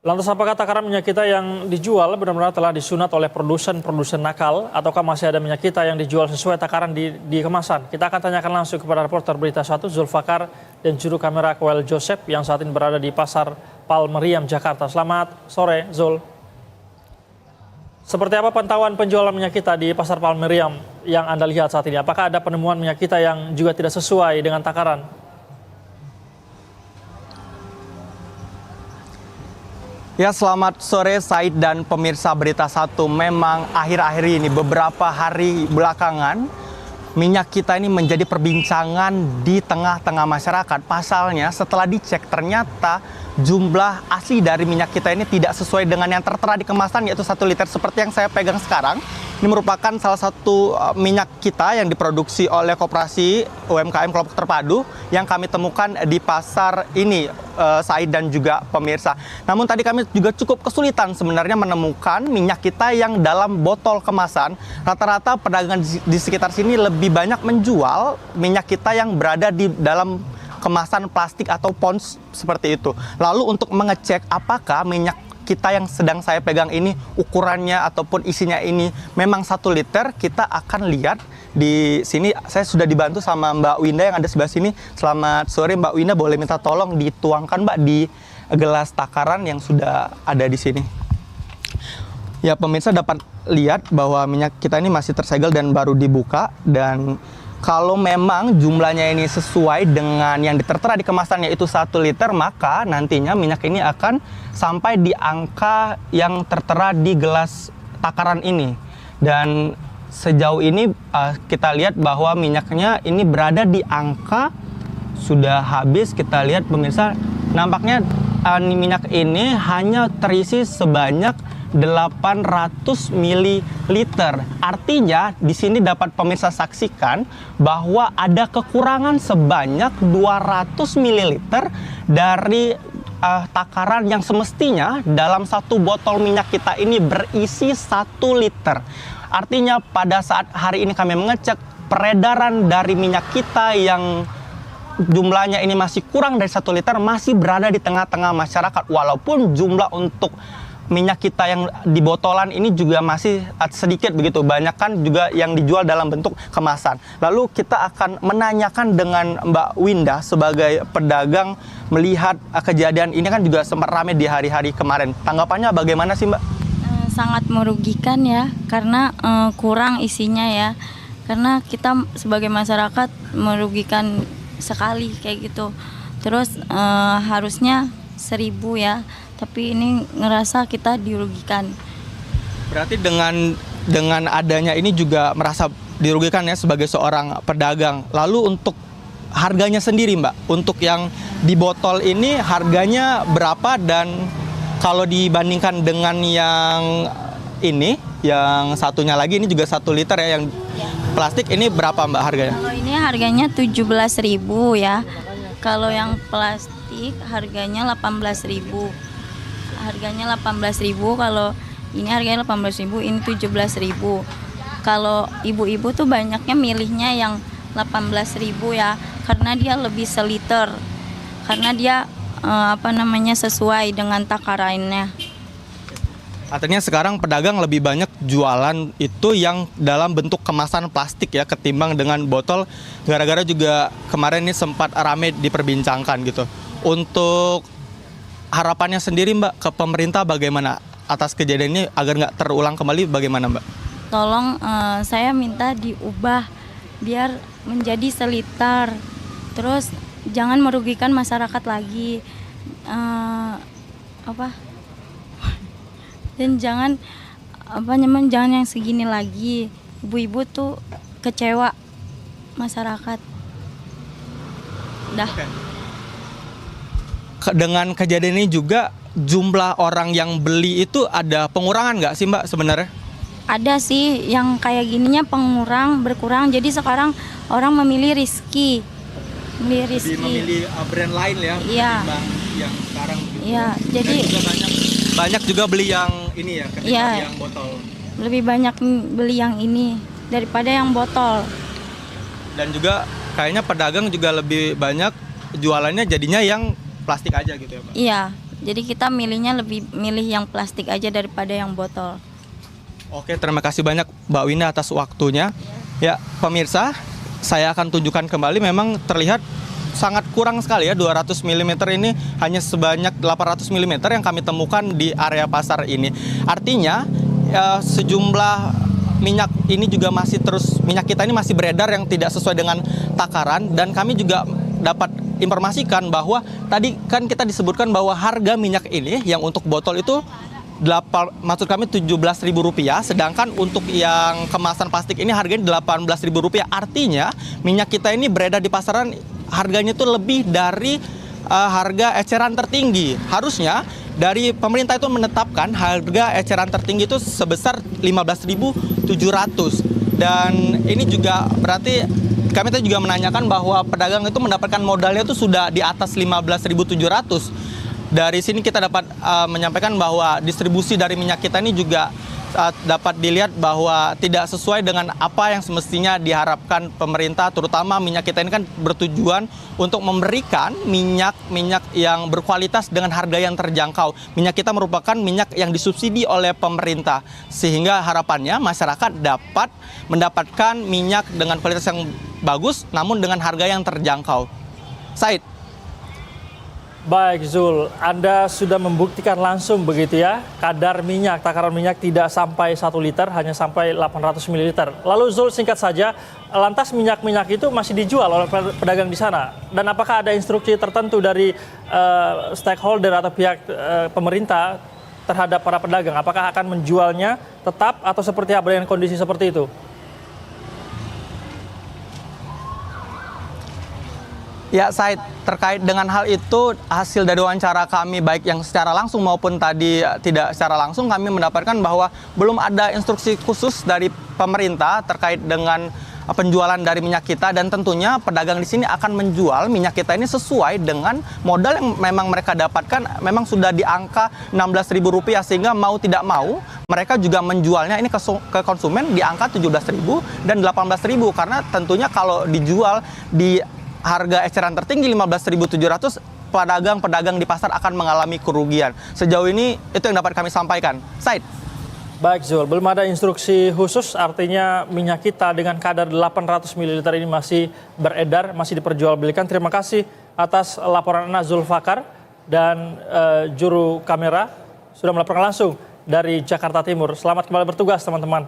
Lantas apakah takaran minyak kita yang dijual benar-benar telah disunat oleh produsen-produsen nakal ataukah masih ada minyak kita yang dijual sesuai takaran di kemasan? Kita akan tanyakan langsung kepada reporter Berita 1 Zulfakar dan juru kamera Koel Joseph yang saat ini berada di Pasar Palmeriam, Jakarta. Selamat sore, Zul. Seperti apa pantauan penjualan minyak kita di Pasar Palmeriam yang Anda lihat saat ini? Apakah ada penemuan minyak kita yang juga tidak sesuai dengan takaran? Ya, selamat sore Said dan pemirsa Berita 1. Memang akhir-akhir ini beberapa hari belakangan minyak kita ini menjadi perbincangan di tengah-tengah masyarakat. Pasalnya setelah dicek ternyata jumlah asli dari minyak kita ini tidak sesuai dengan yang tertera di kemasan, yaitu 1 liter seperti yang saya pegang sekarang. Ini merupakan salah satu minyak kita yang diproduksi oleh Koperasi UMKM Kelompok Terpadu yang kami temukan di pasar ini, Said dan juga pemirsa. Namun tadi kami juga cukup kesulitan sebenarnya menemukan minyak kita yang dalam botol kemasan. Rata-rata pedagang di sekitar sini lebih banyak menjual minyak kita yang berada di dalam kemasan plastik atau pouch seperti itu. Lalu untuk mengecek apakah minyak kita yang sedang saya pegang ini ukurannya ataupun isinya ini memang 1 liter, kita akan lihat di sini. Saya sudah dibantu sama Mbak Winda yang ada sebelah sini. Selamat sore Mbak Winda, boleh minta tolong dituangkan Mbak di gelas takaran yang sudah ada di sini. Ya, pemirsa dapat lihat bahwa minyak kita ini masih tersegel dan baru dibuka, dan kalau memang jumlahnya ini sesuai dengan yang tertera di kemasan yaitu 1 liter, maka nantinya minyak ini akan sampai di angka yang tertera di gelas takaran ini. Dan sejauh ini kita lihat bahwa minyaknya ini berada di angka sudah habis. Kita lihat pemirsa, nampaknya minyak ini hanya terisi sebanyak 800 ml. Artinya di sini dapat pemirsa saksikan bahwa ada kekurangan sebanyak 200 ml dari takaran yang semestinya dalam 1 botol minyak kita ini berisi 1 liter. Artinya pada saat hari ini kami mengecek peredaran dari minyak kita yang jumlahnya ini masih kurang dari 1 liter masih berada di tengah-tengah masyarakat, walaupun jumlah untuk minyak kita yang di botolan ini juga masih sedikit begitu, banyak kan juga yang dijual dalam bentuk kemasan. Lalu kita akan menanyakan dengan Mbak Winda sebagai pedagang, melihat kejadian ini kan juga sempat ramai di hari-hari kemarin. Tanggapannya bagaimana sih Mbak? Sangat merugikan ya, karena kurang isinya ya. Karena kita sebagai masyarakat merugikan sekali kayak gitu. Terus harusnya 1.000 ya, tapi ini ngerasa kita dirugikan. Berarti dengan adanya ini juga merasa dirugikan ya sebagai seorang pedagang. Lalu untuk harganya sendiri Mbak, untuk yang di botol ini harganya berapa, dan kalau dibandingkan dengan yang ini, yang satunya lagi ini juga 1 liter ya, yang plastik ini berapa Mbak harganya? Kalau ini harganya 17.000 ya. Kalau yang plastik harganya 18.000. Harganya 18.000, kalau ini harganya 18.000, ini 17.000. Kalau ibu-ibu tuh banyaknya milihnya yang 18.000 ya, karena dia lebih seliter. Karena dia sesuai dengan takarannya. Artinya sekarang pedagang lebih banyak jualan itu yang dalam bentuk kemasan plastik ya, ketimbang dengan botol, gara-gara juga kemarin ini sempat ramai diperbincangkan gitu. Untuk harapannya sendiri Mbak ke pemerintah bagaimana atas kejadian ini agar nggak terulang kembali, bagaimana Mbak? Tolong saya minta diubah biar menjadi 1 liter. Terus jangan merugikan masyarakat lagi. Dan jangan jangan yang segini lagi. Ibu-ibu tuh kecewa masyarakat. Dah. Dengan kejadian ini juga jumlah orang yang beli itu ada pengurangan nggak sih Mbak sebenarnya? Ada sih yang kayak gininya berkurang. Jadi sekarang orang memilih Rizky. Memilih brand lain ya. Iya. Yang sekarang. Iya. Jadi juga banyak juga beli yang ini ya, ketimbang yang botol. Lebih banyak beli yang ini daripada yang botol. Dan juga kayaknya pedagang juga lebih banyak jualannya jadinya yang plastik aja gitu ya Pak? Iya, Jadi kita milih yang plastik aja daripada yang botol. Oke, terima kasih banyak Mbak Winda atas waktunya. Ya, pemirsa, saya akan tunjukkan kembali memang terlihat sangat kurang sekali ya, 200 mm ini hanya sebanyak 800 mm yang kami temukan di area pasar ini. Artinya sejumlah minyak ini juga minyak kita ini masih beredar yang tidak sesuai dengan takaran, dan kami juga dapat informasikan bahwa tadi kan kita disebutkan bahwa harga minyak ini yang untuk botol itu maksud kami Rp17.000, sedangkan untuk yang kemasan plastik ini harganya Rp18.000. Artinya minyak kita ini beredar di pasaran harganya itu lebih dari harga eceran tertinggi. Harusnya dari pemerintah itu menetapkan harga eceran tertinggi itu sebesar Rp15.700. Dan ini juga berarti kami tadi juga menanyakan bahwa pedagang itu mendapatkan modalnya itu sudah di atas Rp15.700. Dari sini kita dapat menyampaikan bahwa distribusi dari minyak kita ini juga dapat dilihat bahwa tidak sesuai dengan apa yang semestinya diharapkan pemerintah, terutama minyak kita ini kan bertujuan untuk memberikan minyak yang berkualitas dengan harga yang terjangkau. Minyak kita merupakan minyak yang disubsidi oleh pemerintah, sehingga harapannya masyarakat dapat mendapatkan minyak dengan kualitas yang bagus namun dengan harga yang terjangkau. Said. Baik Zul, Anda sudah membuktikan langsung begitu ya, kadar minyak, takaran minyak tidak sampai 1 liter, hanya sampai 800 ml. Lalu Zul, singkat saja, lantas minyak-minyak itu masih dijual oleh pedagang di sana? Dan apakah ada instruksi tertentu dari stakeholder atau pihak pemerintah terhadap para pedagang? Apakah akan menjualnya tetap atau seperti apa dengan kondisi seperti itu? Ya, Said, terkait dengan hal itu, hasil dari wawancara kami baik yang secara langsung maupun tadi tidak secara langsung, kami mendapatkan bahwa belum ada instruksi khusus dari pemerintah terkait dengan penjualan dari minyak kita, dan tentunya pedagang di sini akan menjual minyak kita ini sesuai dengan modal yang memang mereka dapatkan, memang sudah di angka Rp16.000, sehingga mau tidak mau mereka juga menjualnya ini ke konsumen di angka Rp17.000 dan Rp18.000, karena tentunya kalau dijual di harga eceran tertinggi Rp15.700, pedagang-pedagang di pasar akan mengalami kerugian. Sejauh ini itu yang dapat kami sampaikan. Said. Baik Zul, belum ada instruksi khusus, artinya minyak kita dengan kadar 800 ml ini masih beredar, masih diperjualbelikan. Terima kasih atas laporan Anda Zulfakar, dan juru kamera sudah melaporkan langsung dari Jakarta Timur. Selamat kembali bertugas teman-teman.